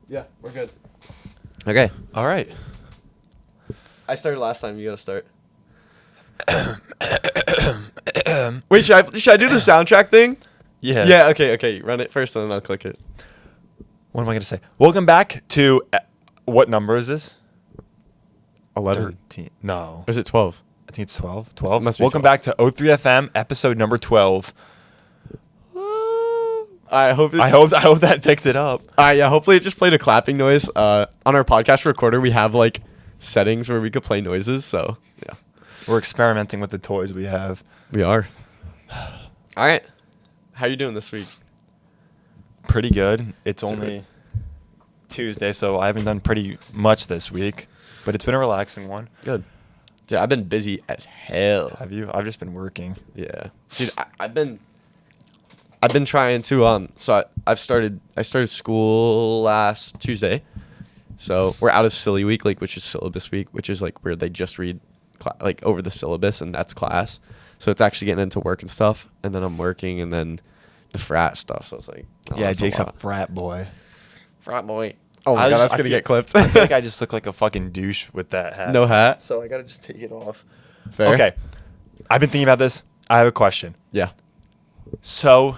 Yeah, we're good. Okay. All right. I started last time. You gotta start. Wait, should I do the soundtrack thing? Yeah. Yeah. Okay. Run it first, and then I'll click it. What am I going to say? Welcome back to what number is this? 11. 13. No. Or is it 12? I think it's 12. 12. must be Welcome 12. back to O3FM episode number 12. I hope that picked it up. yeah. Hopefully, it just played a clapping noise. On our podcast recorder, we have like settings where we could play noises. So yeah, We're experimenting with the toys we have. we are. All right. How you doing this week? Pretty good. It's only Tuesday, so I haven't done pretty much this week, but it's been a relaxing one. Good. Yeah, I've been busy as hell. Have you? I've just been working. Yeah, dude, I've been trying to So I started school last Tuesday, so we're out of silly week, like, which is syllabus week, which is like where they just read like over the syllabus, and that's class. So it's actually getting into work and stuff, and then I'm working, and then the frat stuff. So it's like, Yeah, that's Jake's a lot. frat boy. Frat boy. Oh I my god, just- that's I gonna feel- get clipped. I feel like I just look like a fucking douche with that hat. No hat. So I gotta just take it off. Fair. Okay. I've been thinking about this. I have a question. Yeah. So,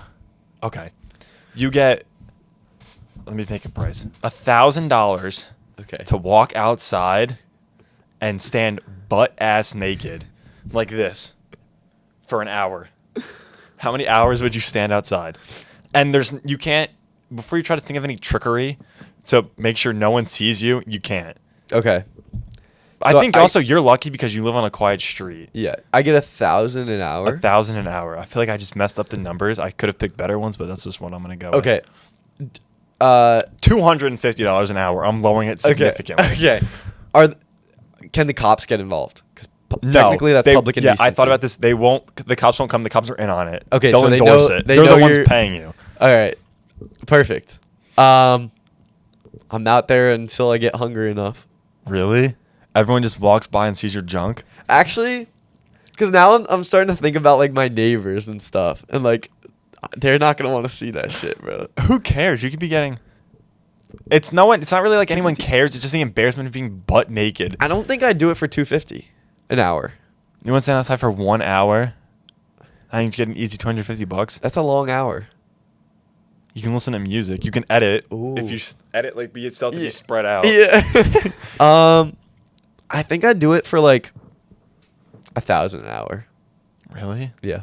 okay. You get, let me make a price, $1,000 Okay. to walk outside and stand butt ass naked like this for an hour. How many hours would you stand outside? And you can't, before you try to think of any trickery to make sure no one sees you, you can't. Okay. I So think also you're lucky because you live on a quiet street. Yeah, I get 1,000 an hour. 1,000 an hour. I feel like I just messed up the numbers. I could have picked better ones, but that's just what I'm gonna go. Okay. $250 an hour. I'm lowering it significantly. Okay. Can the cops get involved? Because No, technically that's public Yeah, indecency. I thought about this. They won't. The cops won't come. The cops are in on it. Okay, they'll so they endorse know- it. they They're know the ones you're- paying you. All right. Perfect. I'm out there until I get hungry enough. Really? Everyone just walks by and sees your junk. Actually, because now I'm starting to think about like my neighbors and stuff, and like they're not gonna want to see that shit, bro. Who cares? You could be getting. It's no one. It's not really like anyone cares. It's just the embarrassment of being butt naked. I don't think I'd do it for $250 an hour. You want to stand outside for 1 hour? I think you get an easy $250. That's a long hour. You can listen to music. You can edit. Ooh. If you edit, like, be itself to Yeah. be spread out. Yeah. I think I'd do it for like 1,000 an hour. Really? Yeah.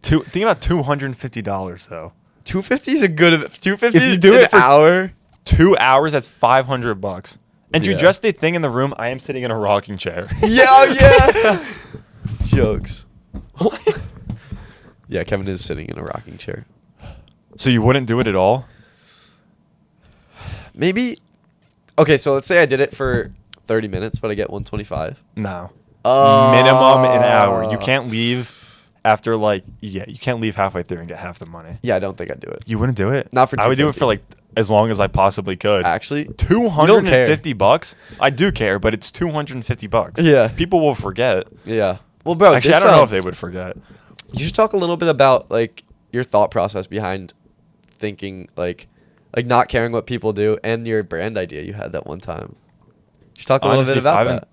Think about $250 though. 250 is a good. 250 If you do an it for- hour. 2 hours, that's $500. And to Yeah. address the thing in the room, I am sitting in a rocking chair. Yeah, oh yeah. Jokes. Yeah, Kevin is sitting in a rocking chair. So you wouldn't do it at all? Maybe. Okay, so let's say I did it for 30 minutes, but I get 125. No. Oh. Minimum an hour. You can't leave after you can't leave halfway through and get half the money. Yeah, I don't think I'd do it. You wouldn't do it? Not for I would do it for $250. as long as I possibly could. Actually, you don't $250? I do care, but it's $250. Yeah. People will forget. Yeah. Well, bro, Actually, I don't know if they would forget. You should talk a little bit about like your thought process behind thinking like not caring what people do and your brand idea you had that one time. You should talk a Honestly, little bit about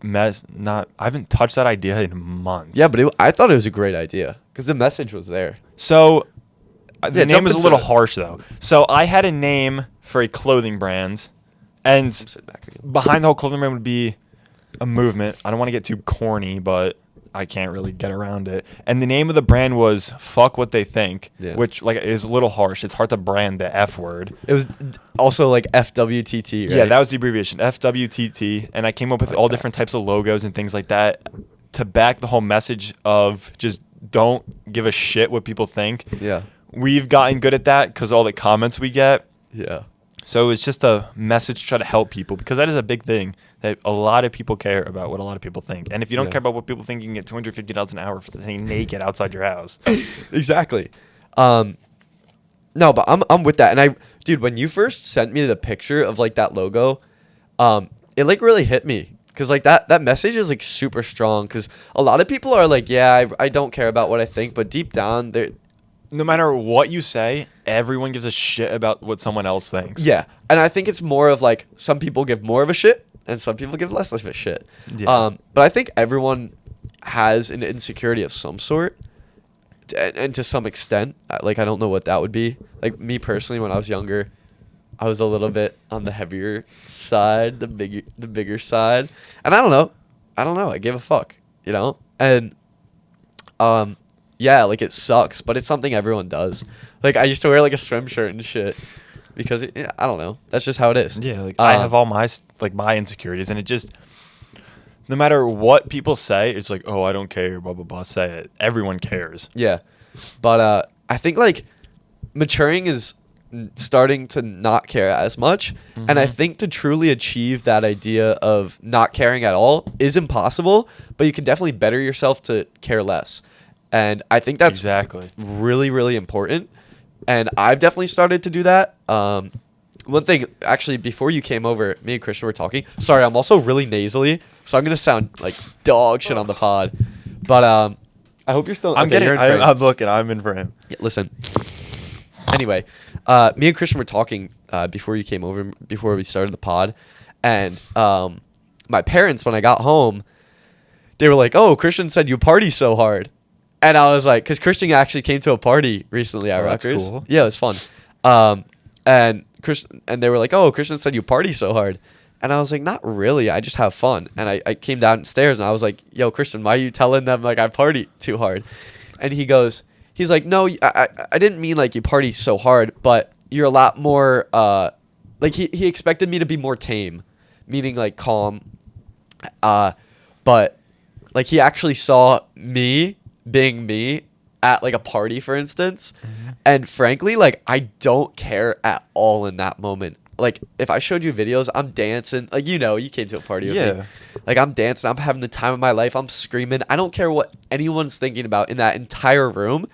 that. I haven't touched that idea in months. Yeah, but I thought it was a great idea because the message was there. So the Yeah, name jump is a into little it. harsh though. So I had a name for a clothing brand, and Sit back again. behind the whole clothing brand would be a movement. I don't want to get too corny, but I can't really get around it. And the name of the brand was "Fuck What They Think," Yeah. which is a little harsh. It's hard to brand the F word. It was also like FWTT, right? Yeah, that was the abbreviation, FWTT. And I came up with all different types of logos and things like that to back the whole message of just don't give a shit what people think. Yeah. We've gotten good at that because all the comments we get. Yeah. So it's just a message to try to help people because that is a big thing that a lot of people care about what a lot of people think. And if you don't Yeah. care about what people think, you can get $250 an hour for staying naked outside your house. Exactly. No, but I'm with that. And dude, when you first sent me the picture of like that logo, it like really hit me. Cause like that message is like super strong. Cause a lot of people are like, yeah, I don't care about what I think, but deep down no matter what you say, everyone gives a shit about what someone else thinks. Yeah, and I think it's more of like some people give more of a shit and some people give less of a shit. Yeah. But I think everyone has an insecurity of some sort, and to some extent. Like I don't know what that would be. Like me personally, when I was younger, I was a little bit on the heavier side, the bigger side, and I don't know. I gave a fuck, and yeah, like it sucks, but it's something everyone does. Like I used to wear like a swim shirt and shit because I don't know. That's just how it is. Yeah, like I have all my insecurities, and it just, no matter what people say, it's like, oh, I don't care, blah blah blah. Say it. Everyone cares. Yeah, but I think like maturing is starting to not care as much, and I think to truly achieve that idea of not caring at all is impossible. But you can definitely better yourself to care less, and I think that's Exactly. really really important. And I've definitely started to do that. One thing, actually, before you came over, me and Christian were talking. Sorry, I'm also really nasally, so I'm gonna sound like dog shit on the pod. But I hope you're still. I'm okay, you're in frame. I'm looking. I'm in frame. Yeah, listen. Anyway, me and Christian were talking before you came over, before we started the pod, and my parents, when I got home, they were like, "Oh, Christian said you party so hard," and I was like, "Cause Christian actually came to a party recently at that's Rutgers. cool. Yeah, it was fun." And they were like, "Oh, Christian said you party so hard," and I was like, "Not really. I just have fun." And I came downstairs and I was like, "Yo, Christian, why are you telling them like I party too hard?" And he's like, "No, I didn't mean like you party so hard, but you're a lot more like he expected me to be more tame, meaning like calm, but like he actually saw me being me at like a party, for instance, and frankly, like I don't care at all in that moment. Like if I showed you videos, I'm dancing, like you came to a party with me. Like I'm dancing, I'm having the time of my life, I'm screaming. I don't care what anyone's thinking about in that entire room,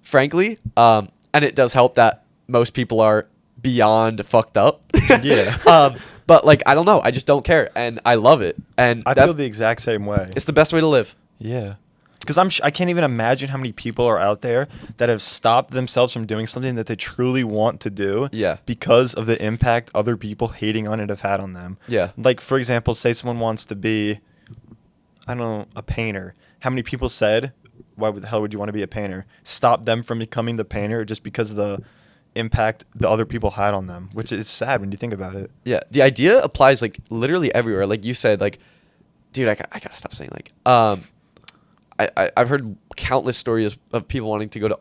frankly. And it does help that most people are beyond fucked up. Yeah. But like I don't know, I just don't care, and I love it. And I feel the exact same way. it's the best way to live. Yeah. Because I can't even imagine how many people are out there that have stopped themselves from doing something that they truly want to do. Yeah. Because of the impact other people hating on it have had on them. Yeah. Like, for example, say someone wants to be, I don't know, a painter. How many people said, why the hell would you want to be a painter? Stop them from becoming the painter just because of the impact the other people had on them, which is sad when you think about it. Yeah, the idea applies like literally everywhere. Like you said, like, dude, I gotta stop saying like. I've heard countless stories of people wanting to go to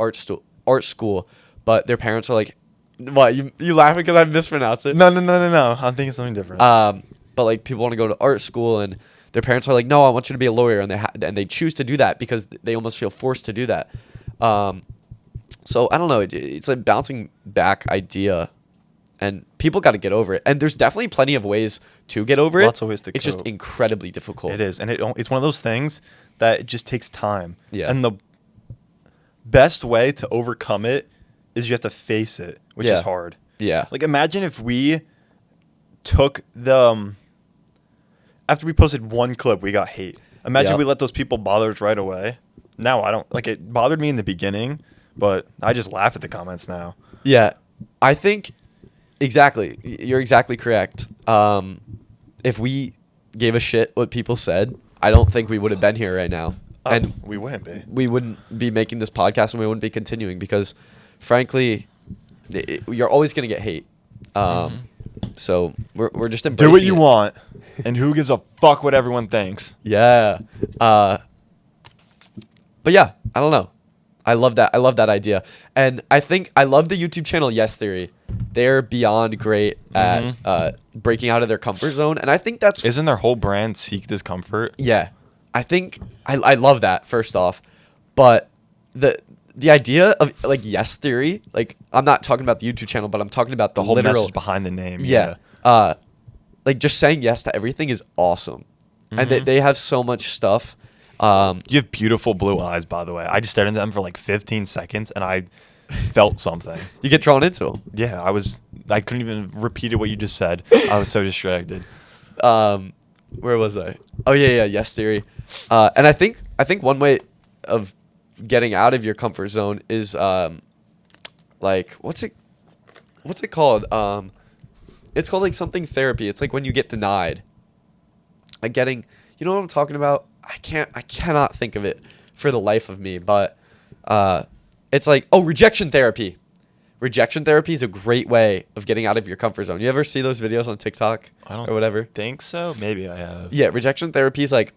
art school, but their parents are like, "What? You laughing because I mispronounced it?" No. I'm thinking something different. But like people want to go to art school, and their parents are like, "No, I want you to be a lawyer," and they choose to do that because they almost feel forced to do that. So I don't know. It's a bouncing back idea, and people got to get over it. And there's definitely plenty of ways to get over it. Lots of ways to It's just cope. incredibly difficult. It is, and it's one of those things that it just takes time. Yeah. And the best way to overcome it is you have to face it, which Yeah. is hard. Yeah. Like imagine if we took the after we posted one clip, we got hate. Imagine Yep. we let those people bother us right away. Now I don't like it. Bothered me in the beginning, but I just laugh at the comments now. Yeah, I think exactly. You're exactly correct. If we gave a shit what people said, I don't think we would have been here right now, and We wouldn't be. we wouldn't be making this podcast, and we wouldn't be continuing because, frankly, you're always gonna get hate. So we're just embracing Do what you it. want, and who gives a fuck what everyone thinks? Yeah. But yeah, I don't know. I love that. I love that idea. And I think I love the YouTube channel Yes Theory. They're beyond great at breaking out of their comfort zone. And I think that's... Isn't their whole brand seek discomfort? Yeah. I think... I love that, first off. But the idea of, like, Yes Theory... Like, I'm not talking about the YouTube channel, but I'm talking about The the whole literal... message behind the name. Yeah. Like, just saying yes to everything is awesome. And they have so much stuff... You have beautiful blue eyes, by the way. I just stared into them for like 15 seconds, and I felt something. You get drawn into them. Yeah, I couldn't even repeat what you just said. I was so distracted. Where was I? Oh yeah, Yes Theory. And I think one way of getting out of your comfort zone is like what's it called? It's called like something therapy. It's like when you get denied. Like getting, you know what I'm talking about? I cannot think of it for the life of me, but it's like, oh, rejection therapy. Rejection therapy is a great way of getting out of your comfort zone. You ever see those videos on TikTok or whatever? Think so. Maybe I have. Yeah, rejection therapy is like,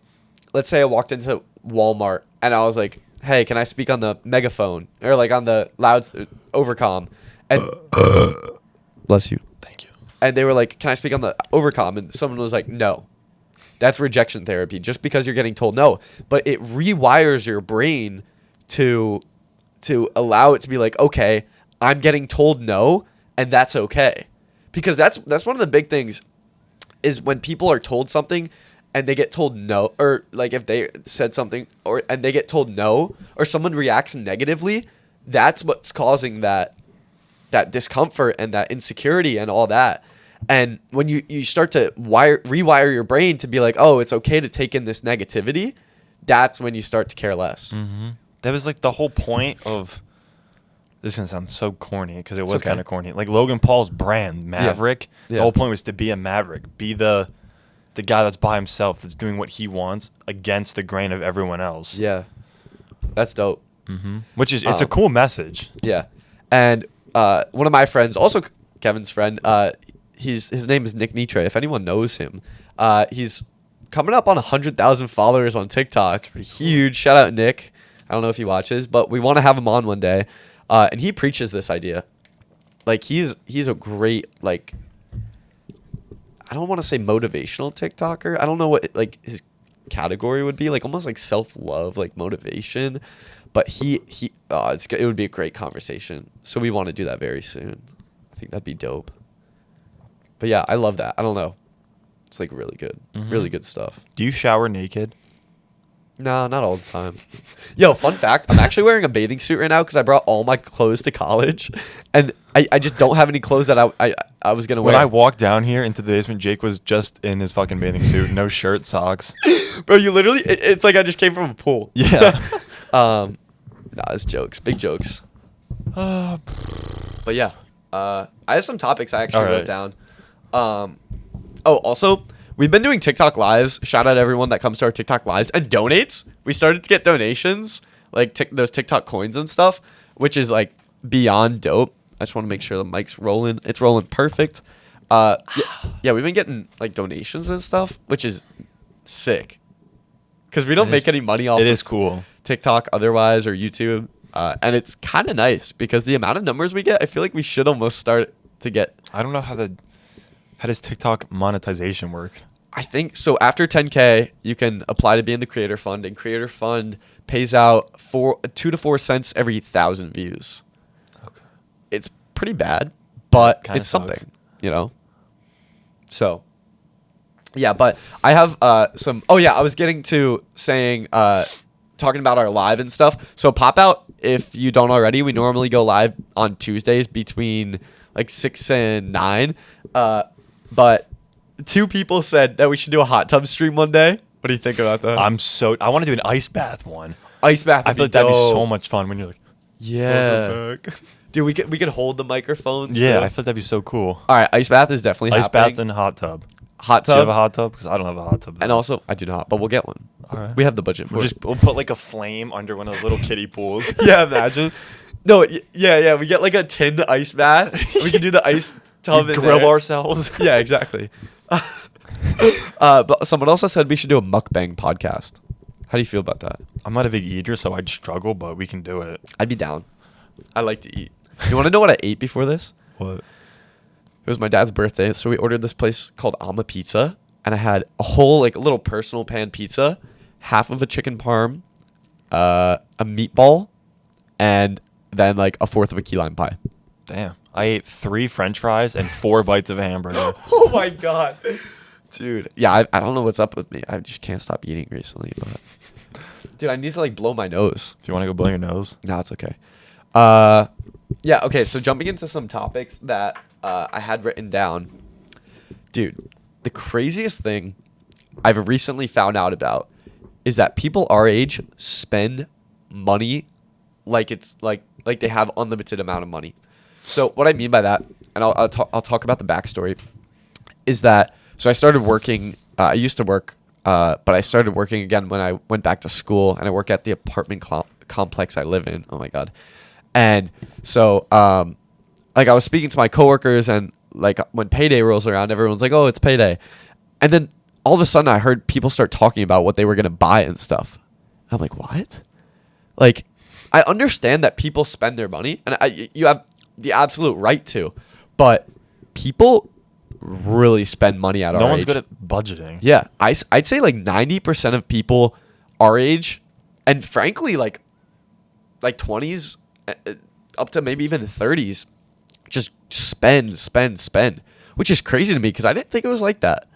let's say I walked into Walmart and I was like, hey, can I speak on the megaphone or like on the overcom? And bless you. Thank you. And they were like, can I speak on the overcom? And someone was like, no. That's rejection therapy, just because you're getting told no. But it rewires your brain to allow it to be like, okay, I'm getting told no, and that's okay. Because that's one of the big things is when people are told something and they get told no, or like if they said something and they get told no, or someone reacts negatively, that's what's causing that discomfort and that insecurity and all that. And when you start to rewire your brain to be like, oh, it's okay to take in this negativity, that's when you start to care less. Mm-hmm. That was like the whole point of. This is gonna sound so corny because it was kind of corny. Like Logan Paul's brand, Maverick. Yeah. The whole point was to be a maverick, be the guy that's by himself, that's doing what he wants against the grain of everyone else. Yeah, that's dope. Mm-hmm. Which is it's a cool message. Yeah, and one of my friends, also Kevin's friend, his name is Nick Nitre. If anyone knows him, he's coming up on 100,000 followers on TikTok. It's pretty huge. Shout out Nick. I don't know if he watches, but we want to have him on one day. And he preaches this idea. Like he's a great, like, I don't want to say motivational TikToker. I don't know what like his category would be, like almost like self-love, like motivation. But it would be a great conversation. So we want to do that very soon. I think that'd be dope. But yeah, I love that. I don't know. It's like really good. Mm-hmm. Really good stuff. Do you shower naked? No, not all the time. Yo, fun fact, I'm actually wearing a bathing suit right now because I brought all my clothes to college. And I just don't have any clothes that I was going to wear. When I walked down here into the basement, Jake was just in his fucking bathing suit. No shirt, socks. Bro, you literally, it's like I just came from a pool. Yeah. Nah, it's jokes. Big jokes. But yeah, I have some topics I actually wrote down. Also, we've been doing TikTok lives. Shout out everyone that comes to our TikTok lives and donates. We started to get donations, like those TikTok coins and stuff, which is like beyond dope. I just want to make sure the mic's rolling. It's rolling perfect. Yeah, we've been getting like donations and stuff, which is sick. Because we don't make any money off. It is cool. TikTok otherwise or YouTube, and it's kind of nice because the amount of numbers we get, I feel like we should almost start to get. I don't know how does TikTok monetization work? I think so. After 10K, you can apply to be in the Creator Fund, and Creator Fund pays out 2 to 4 cents every 1,000 views. Okay, it's pretty bad, but Kinda it's sucks. something, you know. So, yeah, but I have some. Oh yeah, I was getting to saying, talking about our live and stuff. So pop out if you don't already. We normally go live on Tuesdays between like 6 and 9. But 2 people said that we should do a hot tub stream one day. What do you think about that? I want to do an ice bath one. Ice bath. I feel like that'd be so much fun when you're like, yeah. Dude, we could hold the microphones. yeah, too. I feel like that'd be so cool. All right, ice bath is definitely Ice happening. bath and hot tub. Hot Do you have tub. a hot tub? Because I don't have a hot tub. And also, I do not, but we'll get one. All right. We have the budget for it. We'll put like a flame under one of those little kiddie pools. Yeah, imagine. No, yeah. We get like a tin ice bath. We can do the ice tub. We in grill there. ourselves. Yeah, exactly. But someone else said we should do a mukbang podcast. How do you feel about that? I'm not a big eater, so I'd struggle, but we can do it. I'd be down. I like to eat. You want to know what I ate before this? What? It was my dad's birthday, so we ordered this place called Alma Pizza, and I had a whole like little personal pan pizza, half of a chicken parm, a meatball, and then like a fourth of a key lime pie. Damn. I ate 3 French fries and 4 bites of hamburger. Oh my god, dude. Yeah, I don't know what's up with me. I just can't stop eating recently. But dude, I need to like blow my nose. If you want to go blow your nose. No, it's okay. Yeah, okay, so jumping into some topics that I had written down. Dude, the craziest thing I've recently found out about is that people our age spend money like it's like they have unlimited amount of money. So what I mean by that, and I'll talk about the backstory, is that so I started working. I used to work, but I started working again when I went back to school, and I work at the apartment complex I live in. Oh my god! And so like I was speaking to my coworkers, and like when payday rolls around, everyone's like, "Oh, it's payday," and then all of a sudden I heard people start talking about what they were gonna buy and stuff. I'm like, what? Like, I understand that people spend their money, and you have the absolute right to, but people really spend money at our age. No one's good at budgeting. Yeah, I'd say like 90% of people our age, and frankly like 20s up to maybe even 30s, just spend, which is crazy to me because I didn't think it was like that.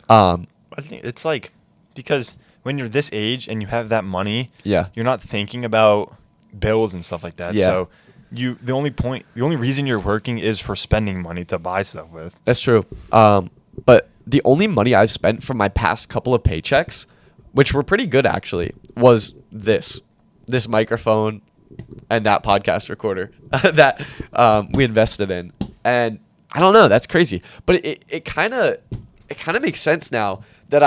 I think it's like because when you're this age and you have that money, Yeah. you're not thinking about bills and stuff like that. Yeah. So the only reason you're working is for spending money to buy stuff with. That's true. But the only money I've spent from my past couple of paychecks, which were pretty good actually, was this microphone and that podcast recorder that we invested in. And I don't know, that's crazy. But it kind of makes sense now that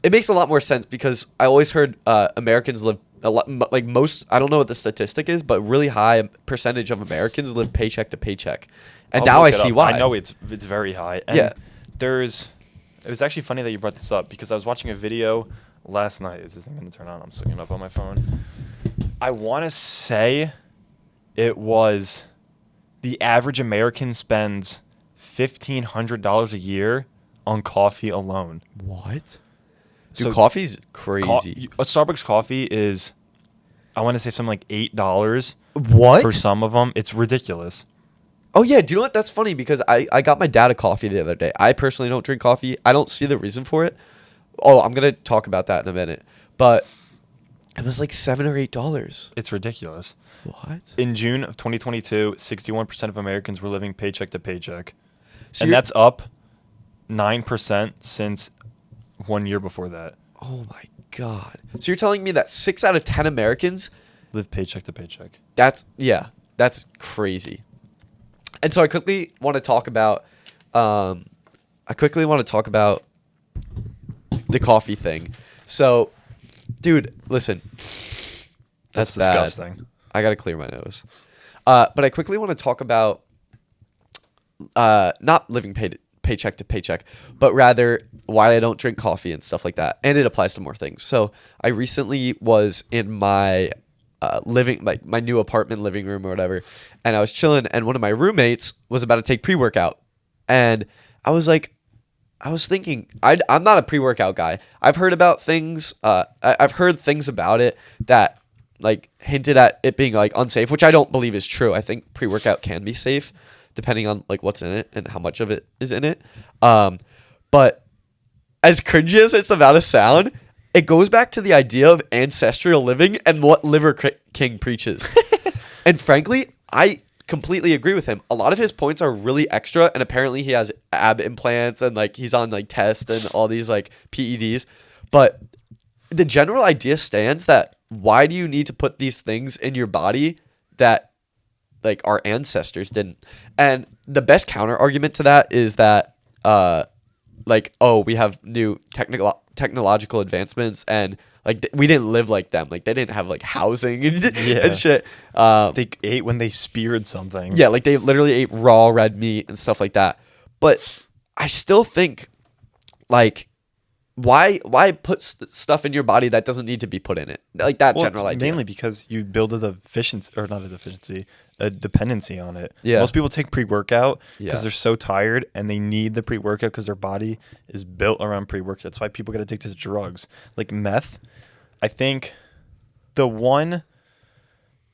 it makes a lot more sense because I always heard Americans live a lot, like most, I don't know what the statistic is, but really high percentage of Americans live paycheck to paycheck. And I'll now I look it see up. why. I know it's very high. And Yeah. It was actually funny that you brought this up because I was watching a video last night. Is this thing going to turn on? I'm just looking it up on my phone. I want to say it was the average American spends $1,500 a year on coffee alone. What? Dude, So coffee's crazy. A Starbucks coffee is, I want to say something like $8 What? for some of them. It's ridiculous. Oh, yeah. Do you know what? That's funny because I got my dad a coffee the other day. I personally don't drink coffee. I don't see the reason for it. Oh, I'm going to talk about that in a minute. But it was like $7 or $8. It's ridiculous. What? In June of 2022, 61% of Americans were living paycheck to paycheck. So And you're- that's up 9% since 1 year before that. Oh, my God. So you're telling me that 6 out of 10 Americans, Live paycheck to paycheck. that's crazy. And so I quickly want to talk about the coffee thing. So, dude, listen. That's bad. disgusting. I got to clear my nose. But I quickly want to talk about not living paycheck to paycheck, but rather why I don't drink coffee and stuff like that. And it applies to more things. So I recently was in my my new apartment living room or whatever, and I was chilling, and one of my roommates was about to take pre-workout, and I was thinking, I'm not a pre-workout guy. I've heard about things. I've heard things about it that like hinted at it being like unsafe, which I don't believe is true. I think pre-workout can be safe depending on like what's in it and how much of it is in it. But as cringy as it's about to sound, it goes back to the idea of ancestral living and what Liver King preaches. And frankly, I completely agree with him. A lot of his points are really extra, and apparently he has ab implants and like he's on like test and all these like PEDs. But the general idea stands that why do you need to put these things in your body that like our ancestors didn't? And the best counter argument to that is that like, oh, we have new technological advancements and like we didn't live like them. Like they didn't have like housing and shit. They ate when they speared something. Yeah, like they literally ate raw red meat and stuff like that. But I still think like why put stuff in your body that doesn't need to be put in it? Like that general idea. Mainly because you build a dependency on it. Yeah. Most people take pre-workout because Yeah. they're so tired and they need the pre-workout because their body is built around pre-workout. That's why people get addicted to drugs. Like meth, I think the one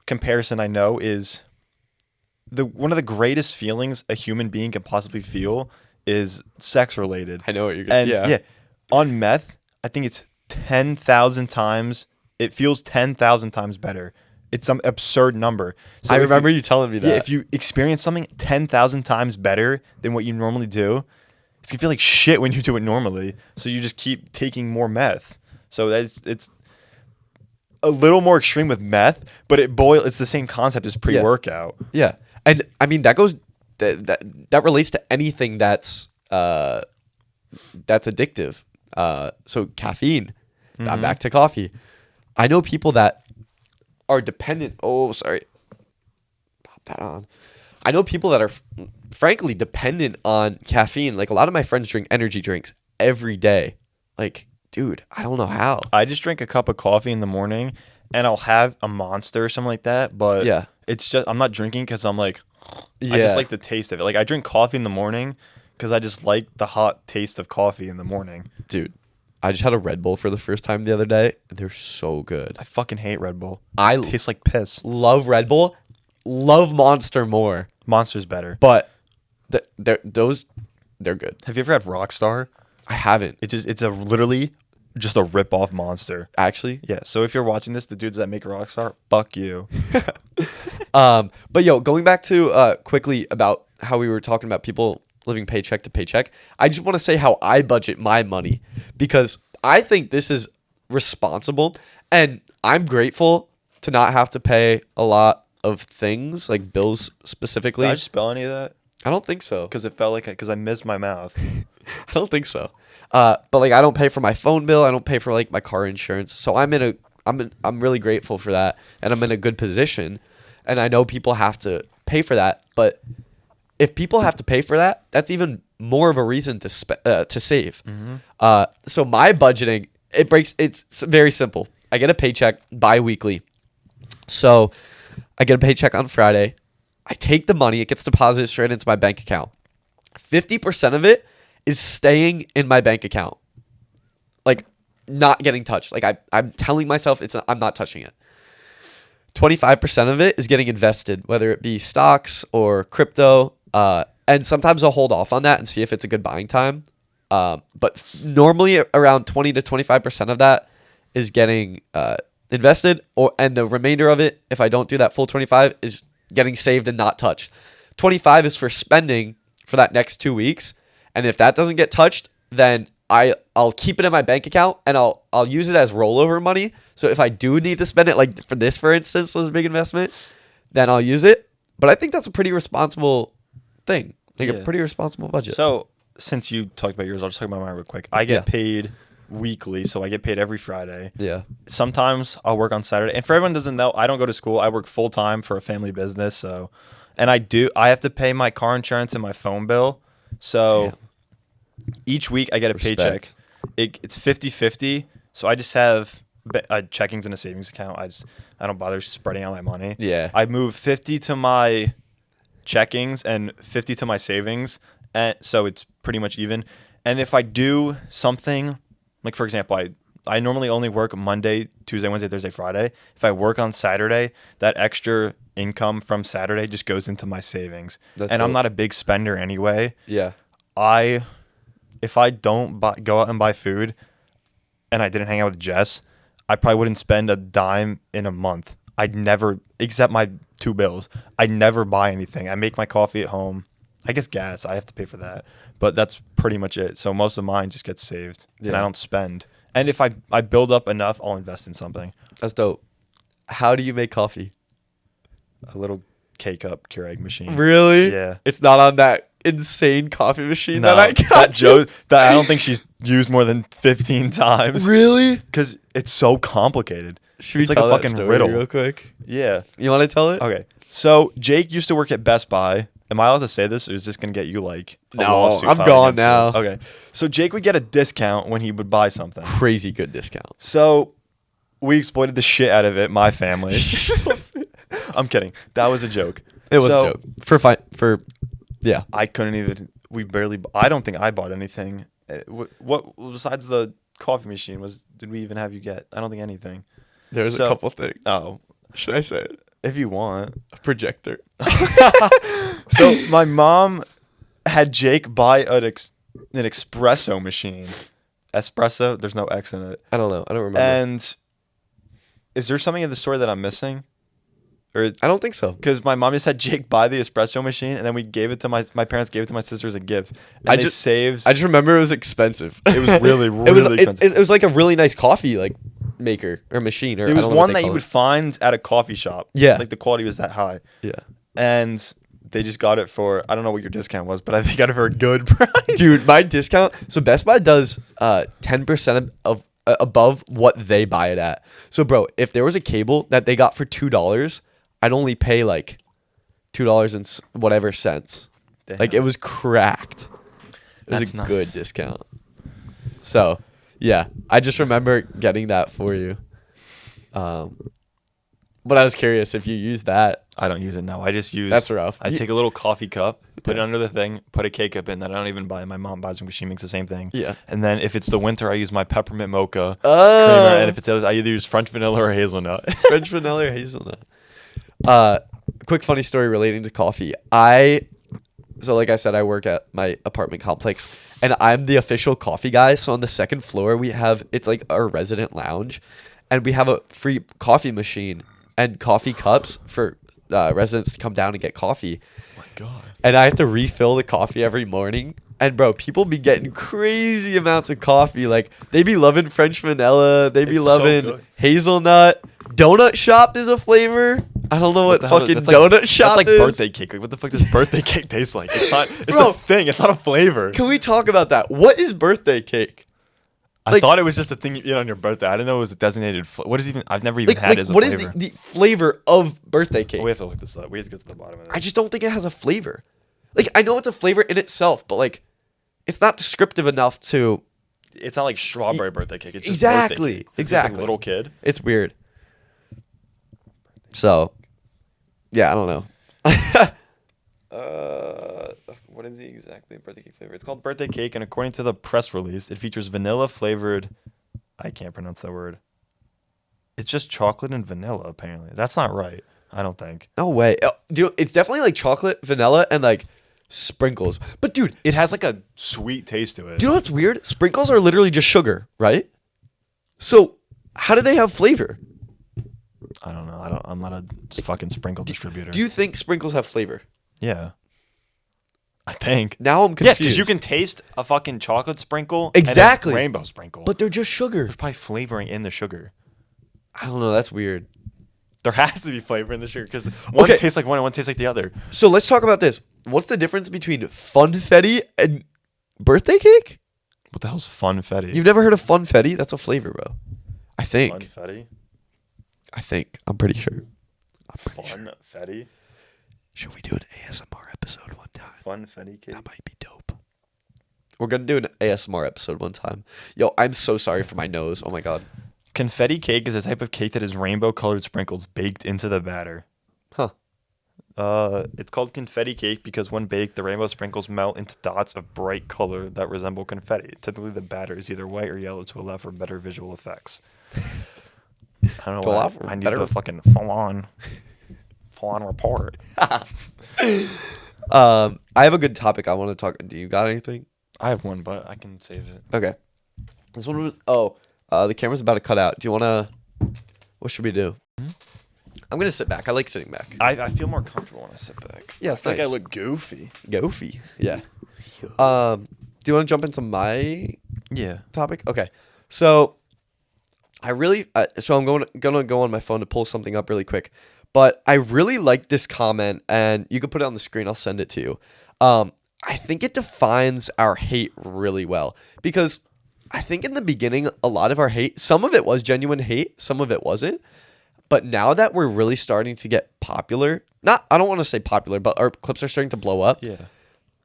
comparison I know is one of the greatest feelings a human being can possibly feel is sex related. I know what you're gonna. And yeah, on meth, I think it's 10,000 times. It feels 10,000 times better. It's some absurd number. So I if remember you telling me that. Yeah, if you experience something 10,000 times better than what you normally do, it's gonna feel like shit when you do it normally. So you just keep taking more meth. So it's a little more extreme with meth, but it's the same concept as pre-workout. Yeah. And I mean that goes that relates to anything that's addictive. So caffeine. I'm back to coffee. I know people that are dependent. Oh, sorry. Pop that on. I know people that are frankly dependent on caffeine. Like a lot of my friends drink energy drinks every day. Like, dude, I don't know how. I just drink a cup of coffee in the morning, and I'll have a Monster or something like that. But Yeah. it's just I'm not drinking because I'm like, Yeah. I just like the taste of it. Like I drink coffee in the morning because I just like the hot taste of coffee in the morning. Dude, I just had a Red Bull for the first time the other day. They're so good. I fucking hate Red Bull. I Tastes like piss. love Red Bull. Love Monster more. Monster's better. But they're good. Have you ever had Rockstar? I haven't. It's literally just a rip off Monster. Actually. Yeah. So if you're watching this, the dudes that make Rockstar, fuck you. But yo, going back to quickly about how we were talking about people living paycheck to paycheck, I just want to say how I budget my money because I think this is responsible and I'm grateful to not have to pay a lot of things like bills specifically. Did I spell any of that? I don't think so. Because it felt like because I missed my mouth. I don't think so. But like I don't pay for my phone bill. I don't pay for like my car insurance. So I'm really grateful for that, and I'm in a good position. And I know people have to pay for that, but if people have to pay for that, that's even more of a reason to save. So my budgeting it's very simple. I get a paycheck bi-weekly. So I get a paycheck on Friday. I take the money, it gets deposited straight into my bank account. 50% of it is staying in my bank account. Like not getting touched. Like I'm telling myself I'm not touching it. 25% of it is getting invested, whether it be stocks or crypto. And sometimes I'll hold off on that and see if it's a good buying time. But normally around 20 to 25% of that is getting invested, and the remainder of it, if I don't do that full 25, is getting saved and not touched. 25 is for spending for that next 2 weeks. And if that doesn't get touched, then I'll keep it in my bank account and I'll use it as rollover money. So if I do need to spend it, like for this, for instance, was a big investment, then I'll use it. But I think that's a pretty responsible thing. Like a pretty responsible budget. So since you talked about yours, I'll just talk about mine real quick. I get paid weekly, so I get paid every Friday. Yeah. Sometimes I'll work on Saturday. And for everyone who doesn't know, I don't go to school. I work full time for a family business. So, and I have to pay my car insurance and my phone bill. So each week I get a paycheck. It's 50-50. So I just have checkings in a savings account. I don't bother spreading out my money. Yeah. I move 50 to my checkings and 50 to my savings. And so it's pretty much even. And if I do something, like for example, I normally only work Monday, Tuesday, Wednesday, Thursday, Friday. If I work on Saturday, that extra income from Saturday just goes into my savings. That's and dope. I'm not a big spender anyway. Yeah. If I don't go out and buy food and I didn't hang out with Jess, I probably wouldn't spend a dime in a month. I'd never, except my 2 bills, I never buy anything. I make my coffee at home. I guess gas, I have to pay for that. But that's pretty much it. So most of mine just gets saved and I don't spend. And if I build up enough, I'll invest in something. That's dope. How do you make coffee? A little K-cup Keurig machine. Really? Yeah. It's not on that insane coffee machine No, that I got. that I don't think she's used more than 15 times. Really? Because it's so complicated. Should we It's like tell a that fucking story riddle. real quick? Yeah. You want to tell it? Okay. So Jake used to work at Best Buy. Am I allowed to say this, or is this gonna get you like a No, lawsuit I'm filed gone against you? now. Okay. So Jake would get a discount when he would buy something. Crazy good discount. So we exploited the shit out of it, my family. I'm kidding. That was a joke. It was a joke. Yeah. I couldn't even. I don't think I bought anything. What besides the coffee machine did we even have you get? I don't think anything. There's a couple things. Oh, Should I say it? if you want. A projector. So my mom had Jake buy an espresso machine. Espresso. There's no X in it. I don't know. I don't remember. And is there something in the story that I'm missing? Or I don't think so. because my mom just had Jake buy the espresso machine, and then we gave it to my parents gave it to my sisters as gifts. And I they just- saved. I just remember it was expensive. It was really, it was really expensive. it was like a really nice coffee like maker or machine or It I was don't know what one they that call you it. would find at a coffee shop. Yeah. Like the quality was that high. Yeah. And they just got it for, I don't know what your discount was, but I think got it for a good price. Dude, my discount. So Best Buy does 10% of above what they buy it at. So bro, if there was a cable that they got for $2, I'd only pay like $2 and whatever cents. Damn. Like it was cracked. It was That's a nice. good discount. So yeah, I just remember getting that for you. But I was curious if you use that. I don't use it now. I just use. That's rough. I take a little coffee cup, put it under the thing, put a K-cup in that I don't even buy. My mom buys them because she makes the same thing. Yeah. And then if it's the winter, I use my peppermint mocha Oh. creamer, and if it's I either use French vanilla or hazelnut. French vanilla or hazelnut. Quick funny story relating to coffee. So like I said, I work at my apartment complex, and I'm the official coffee guy. So on the second floor, it's like our resident lounge, and we have a free coffee machine and coffee cups for residents to come down and get coffee. Oh my god. And I have to refill the coffee every morning. And bro, people be getting crazy amounts of coffee. Like they be loving French vanilla. They be It's so loving good. hazelnut. Donut shop is a flavor. I don't know what the hell- fucking that's like- donut shop That's like is. birthday cake. Like what the fuck does birthday cake taste like? It's not. It's Bro. a thing. It's not a flavor. Can we talk about that? What is birthday cake? I like- thought it was just a thing you eat on your birthday. I didn't know it was a designated. What is even? I've never even had it as a What is flavor. the flavor of birthday cake? Oh, we have to look this up. We have to get to the bottom of it. I just don't think it has a flavor. Like I know it's a flavor in itself, but like it's not descriptive enough to. It's not like strawberry birthday cake. It's just Exactly, birthday cake. It's exactly. Just like little kid. It's weird. So, yeah, I don't know. What is the exactly birthday cake flavor? It's called birthday cake, and according to the press release, it features vanilla flavored. I can't pronounce that word. It's just chocolate and vanilla. Apparently, that's not right. I don't think. No way. Dude, it's definitely like chocolate, vanilla, and like sprinkles. But dude, It has like a sweet taste to it. do you know what's weird? Sprinkles are literally just sugar, right? So how do they have flavor? I don't know. I'm not a fucking sprinkle distributor. Do you think sprinkles have flavor? Yeah. I think. Now I'm Yes, confused. because you can taste a fucking chocolate sprinkle. Exactly. And a rainbow sprinkle. But they're just sugar. there's probably flavoring in the sugar. I don't know. That's weird. There has to be flavor in the sugar because one Okay. tastes like one and one tastes like the other. So let's talk about this. What's the difference between funfetti and birthday cake? What the hell's funfetti? You've never heard of funfetti? That's a flavor, bro. I think. Funfetti? I'm pretty sure. Funfetti? Should we do an ASMR episode one time? Funfetti cake? That might be dope. We're going to do an ASMR episode one time. Yo, I'm so sorry for my nose. Oh my God. Confetti cake is a type of cake that is rainbow-colored sprinkles baked into the batter. Huh. It's called confetti cake because when baked, the rainbow sprinkles melt into dots of bright color that resemble confetti. Typically, the batter is either white or yellow to allow for better visual effects. I don't know To why. allow for I need better- the fucking full-on report. I have a good topic I want to talk. Do you got anything? I have one, but I can save it. Okay. This one was, the camera's about to cut out. Do you want to, what should we do? I'm going to sit back. I like sitting back. I feel more comfortable when I sit back. Yeah, I it's feel like nice. I look goofy. Goofy. Yeah. Do you want to jump into my Yeah. topic? Okay. So I really, so I'm gonna go on my phone to pull something up really quick, but I really like this comment, and you can put it on the screen. I'll send it to you. I think it defines our hate really well, because I think in the beginning, a lot of our hate, some of it was genuine hate, some of it wasn't. But now that we're really starting to get popular, I don't want to say popular, but our clips are starting to blow up. Yeah.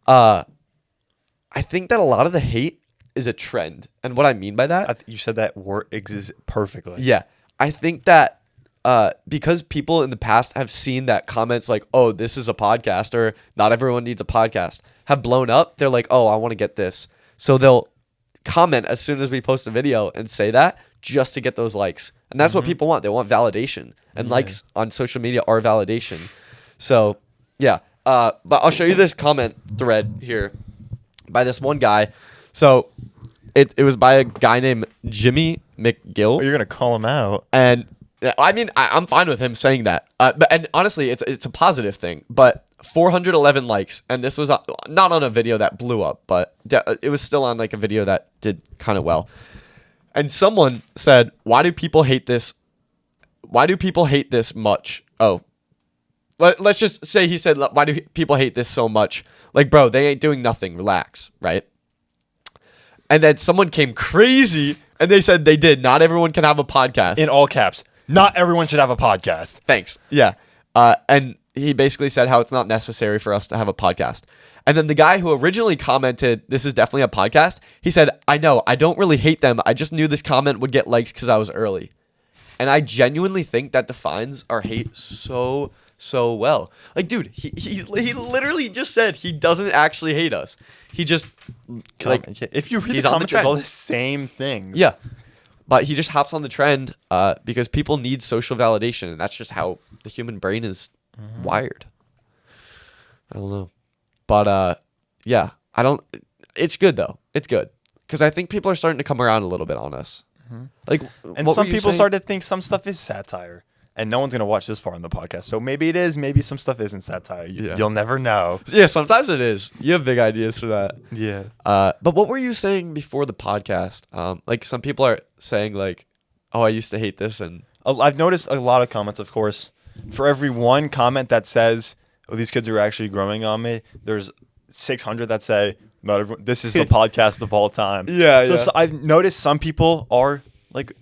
I think that a lot of the hate is a trend. And what I mean by that, You said that word exists perfectly. yeah, I think that because people in the past have seen that comments like, oh, this is a podcast, or not everyone needs a podcast, have blown up, they're like, oh, I want to get this. So they'll comment as soon as we post a video and say that just to get those likes. And that's what people want. They want validation. And likes on social media are validation. So, yeah. But I'll show you this comment thread here by this one guy. So it was by a guy named Jimmy McGill. Oh, you're gonna call him out. And I mean, I'm fine with him saying that. And honestly, it's a positive thing. But 411 likes, and this was not on a video that blew up, but it was still on like a video that did kind of well. And someone said, "Why do people hate this? Why do people hate this much?" Oh, let's just say he said, why do people hate this so much? Like, bro, they ain't doing nothing. Relax, right? And then someone came crazy and they said they did. Not everyone can have a podcast. In all caps. Not everyone should have a podcast. Thanks. Yeah. And he basically said how it's not necessary for us to have a podcast. And then the guy who originally commented, this is definitely a podcast, he said, I know, I don't really hate them. I just knew this comment would get likes because I was early. And I genuinely think that defines our hate so well. Like, dude, he literally just said he doesn't actually hate us. He just, like, if you read he's the on the comments, it's trend. all the same things. Yeah. But he just hops on the trend because people need social validation. And that's just how the human brain is wired. I don't know. But, yeah, it's good, though. It's good. Because I think people are starting to come around a little bit on us. Like, And some people start to think some stuff is satire. And no one's going to watch this far on the podcast. So maybe it is. Maybe some stuff isn't satire. You'll never know. Yeah, sometimes it is. You have big ideas for that. Yeah. But what were you saying before the podcast? Like, some people are saying, like, oh, I used to hate this. And I've noticed a lot of comments, of course. For every one comment that says, oh, these kids are actually growing on me, there's 600 that say, not everyone, this is the podcast of all time. Yeah, so I've noticed some people are like,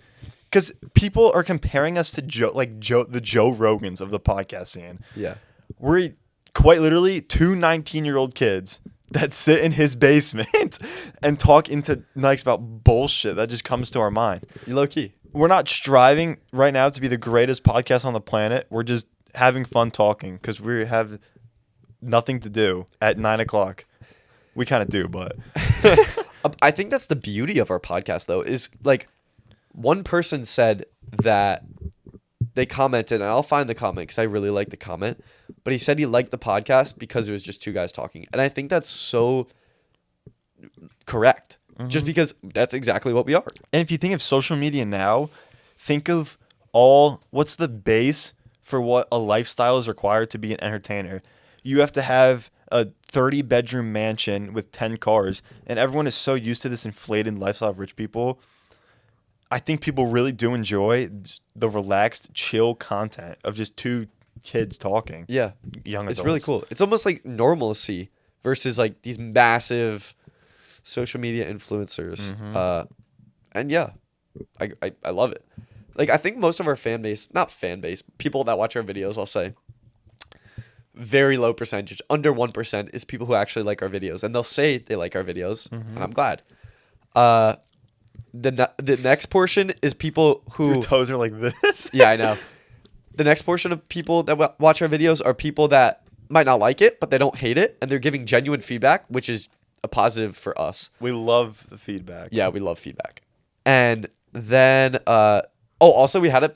because people are comparing us to the Joe Rogans of the podcast scene. Yeah. We're quite literally two 19-year-old kids that sit in his basement and talk into Nikes about bullshit that just comes to our mind. Low key. We're not striving right now to be the greatest podcast on the planet. We're just having fun talking because we have nothing to do at 9 o'clock. We kind of do, but I think that's the beauty of our podcast, though, is like one person said that they commented, and I'll find the comment because I really like the comment, but he said he liked the podcast because it was just two guys talking. And I think that's so correct, just because that's exactly what we are. And if you think of social media now, think of what's the base for what a lifestyle is required to be an entertainer. You have to have a 30-bedroom mansion with 10 cars, and everyone is so used to this inflated lifestyle of rich people. I think people really do enjoy the relaxed, chill content of just two kids talking. Yeah. Young adults. It's really cool. It's almost like normalcy versus like these massive social media influencers. And yeah, I love it. Like, I think most of our not fan base, people that watch our videos, I'll say, very low percentage, under 1% is people who actually like our videos. And they'll say they like our videos, and I'm glad. The next portion is people who... Your toes are like this. Yeah, I know. The next portion of people that watch our videos are people that might not like it, but they don't hate it, and they're giving genuine feedback, which is a positive for us. We love the feedback. Yeah, we love feedback. And then... also we had a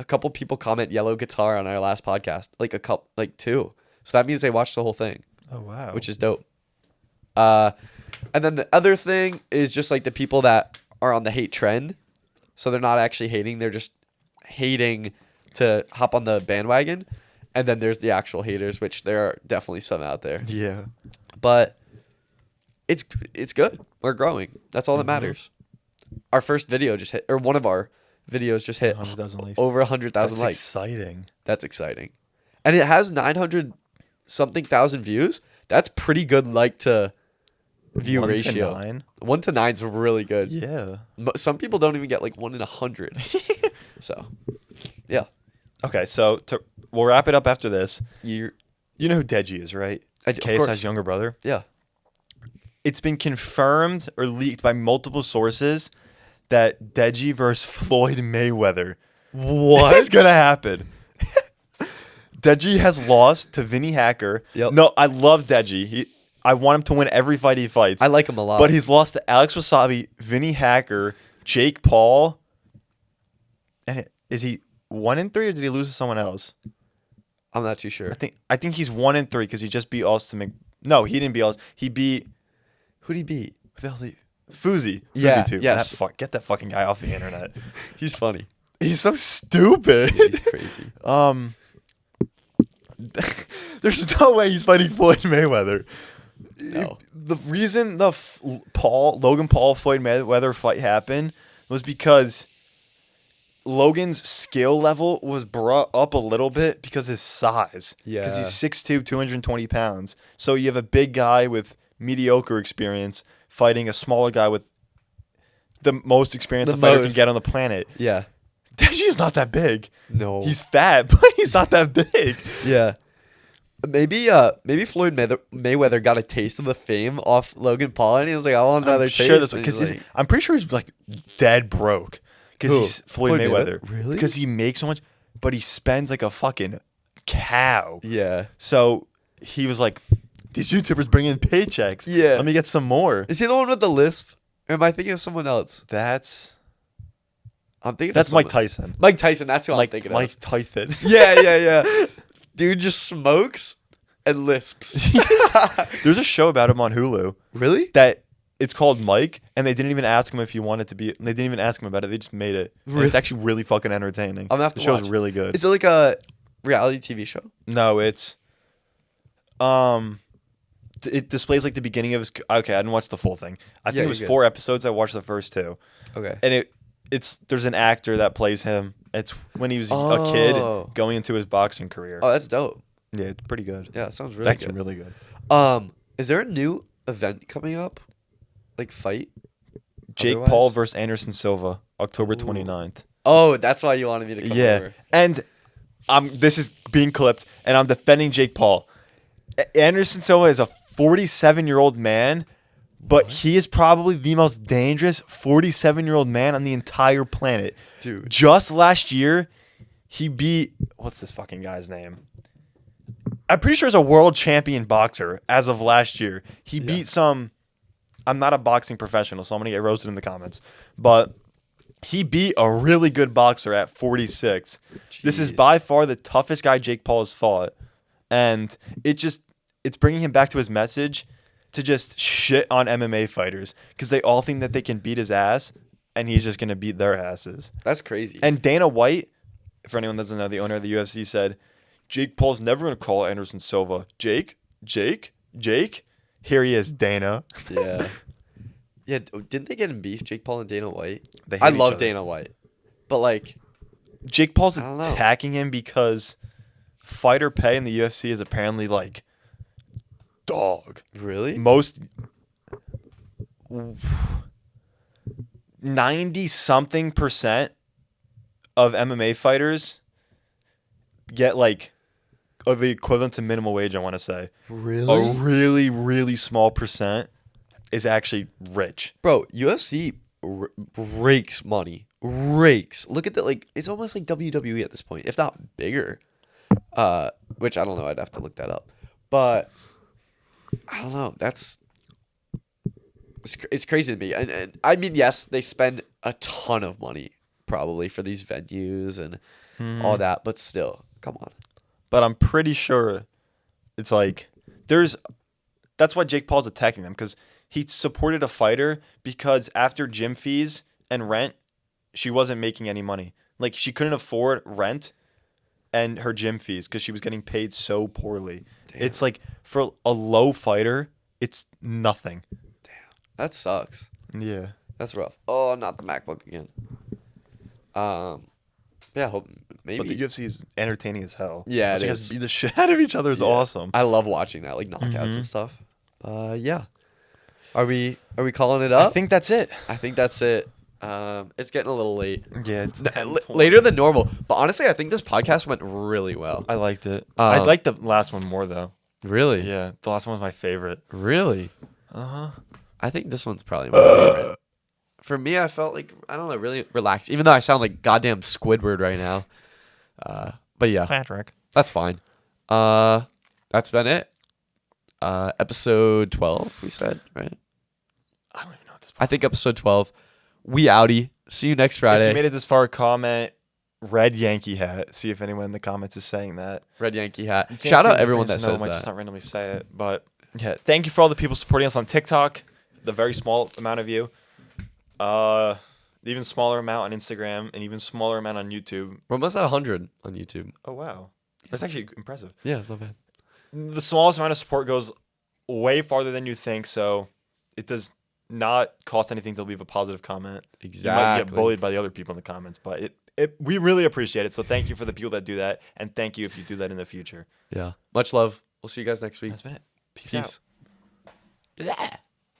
couple people comment yellow guitar on our last podcast, like two. So that means they watched the whole thing. Oh wow. Which is dope. And then the other thing is just like the people that are on the hate trend. So they're not actually hating, they're just hating to hop on the bandwagon. And then there's the actual haters, which there are definitely some out there. Yeah. But it's good. We're growing. That's all that matters. Our first video just hit, or one of our videos just hit 100,000 likes. over 100,000 likes. That's exciting. That's exciting. And it has 900 something thousand views. That's pretty good like to view 1 to ratio. 9? 1 to 9 is really good. Yeah. Some people don't even get like 1 in 100. So, yeah. Okay, so we'll wrap it up after this. You know who Deji is, right? Of KSI's course. younger brother. Yeah. It's been confirmed or leaked by multiple sources that Deji versus Floyd Mayweather is going to happen. Deji has lost to Vinny Hacker. Yep. No, I love Deji. I want him to win every fight he fights. I like him a lot. But he's lost to Alex Wasabi, Vinny Hacker, Jake Paul. And is he 1-3 or did he lose to someone else? I'm not too sure. I think he's 1-3 because he just beat Austin No, he didn't beat Austin. He beat... Who'd he beat? Who the hell did he... Fuzi. Yeah, Fuzi too. yes. Get that fucking guy off the internet. He's funny. He's so stupid. He's crazy. There's no way he's fighting Floyd Mayweather. No. The reason the Logan Paul Floyd Mayweather fight happened was because Logan's skill level was brought up a little bit because his size. Yeah. Because he's 6'2", 220 pounds. So you have a big guy with mediocre experience fighting a smaller guy with the most experience a fighter can get on the planet. Yeah. Deji is not that big. No. He's fat, but he's not that big. Yeah. Maybe Floyd Mayweather got a taste of the fame off Logan Paul, and he was like, I want another taste. That's because I'm pretty sure he's like dead broke. Because Who? he's Floyd Mayweather. Really? Because he makes so much, but he spends like a fucking cow. Yeah. So he was like, these YouTubers bring in paychecks. Yeah. Let me get some more. Is he the one with the lisp? Or am I thinking of someone else? I'm thinking That's of Mike Tyson. Mike Tyson, that's who I'm thinking Mike of. Tyson. Yeah. Dude just smokes and lisps. There's a show about him on Hulu. Really? That it's called Mike, and they didn't even ask him if he wanted to be. They didn't even ask him about it. They just made it. And it's actually really fucking entertaining. I'm gonna have to The show's watch. really good. Is it like a reality TV show? No, it's it displays like the beginning of his. Okay, I didn't watch the full thing. I think it was 4 episodes. I watched the first 2. Okay. And there's an actor that plays him. It's when he was a kid going into his boxing career. Oh, that's dope. Yeah, it's pretty good. Yeah, that sounds really Actually, good. really good. Is there a new event coming up? Like fight? Jake Otherwise? Paul versus Anderson Silva, October 29th. Oh, that's why you wanted me to come over. And this is being clipped, and I'm defending Jake Paul. Anderson Silva is a 47-year-old man, but he is probably the most dangerous 47-year-old man on the entire planet. Dude. Just last year, he beat what's this fucking guy's name? I'm pretty sure he's a world champion boxer as of last year. He beat some. I'm not a boxing professional, so I'm gonna get roasted in the comments. But he beat a really good boxer at 46. This is by far the toughest guy Jake Paul has fought, and it's bringing him back to his message to just shit on MMA fighters because they all think that they can beat his ass, and he's just gonna beat their asses. That's crazy. And Dana White, for anyone that doesn't know, the owner of the UFC, said Jake Paul's never gonna call Anderson Silva Jake. Here he is, Dana. Yeah. Yeah, didn't they get in beef, Jake Paul and Dana White? They hate I each love other. Dana White. But like Jake Paul's I don't know. attacking him because fighter pay in the UFC is apparently like dog. really? Most 90-something% of MMA fighters get like the equivalent to minimum wage, I want to say. Really? A really, really small percent is actually rich. Bro, UFC rakes money. Rakes. Look at that, like it's almost like WWE at this point, if not bigger. Which I don't know, I'd have to look that up. But I don't know. It's crazy to me. And I mean, yes, they spend a ton of money probably for these venues and all that, but still, come on. But I'm pretty sure it's like that's why Jake Paul's attacking them, because he supported a fighter because after gym fees and rent, she wasn't making any money. Like she couldn't afford rent and her gym fees because she was getting paid so poorly. Damn. It's like for a low fighter, it's nothing. Damn. That sucks. Yeah. That's rough. Oh, not the MacBook again. Yeah, hope maybe. But the UFC is entertaining as hell. Yeah, Watching it us is. beat the shit out of each other is awesome. I love watching that, like knockouts and stuff. Yeah. Are we calling it up? I think that's it. I think that's it. It's getting a little late. Yeah, it's Later than normal. But honestly, I think this podcast went really well. I liked it. I liked the last one more though. Really? Yeah, the last one was my favorite. Really? Uh-huh. I think this one's probably my favorite. For me, I felt like, I don't know, really relaxed. Even though I sound like goddamn Squidward right now. But yeah, Patrick. that's fine. That's been it. Episode 12, we said, right? I don't even know what this. I think episode 12. We outie. See you next Friday. If you made it this far, comment red Yankee hat. See if anyone in the comments is saying that. Red Yankee hat. You can't Shout see out the everyone that difference. says I might that. just not randomly say it, but yeah. Thank you for all the people supporting us on TikTok. The very small amount of you. Even smaller amount on Instagram, and even smaller amount on YouTube. We're almost at 100 on YouTube. Oh wow, that's actually impressive. Yeah, it's not bad. The smallest amount of support goes way farther than you think, so it does not cost anything to leave a positive comment. Exactly. You might get bullied by the other people in the comments, but we really appreciate it. So thank you for the people that do that, and thank you if you do that in the future. Yeah. Much love. We'll see you guys next week. That's been it. Peace out. Peace.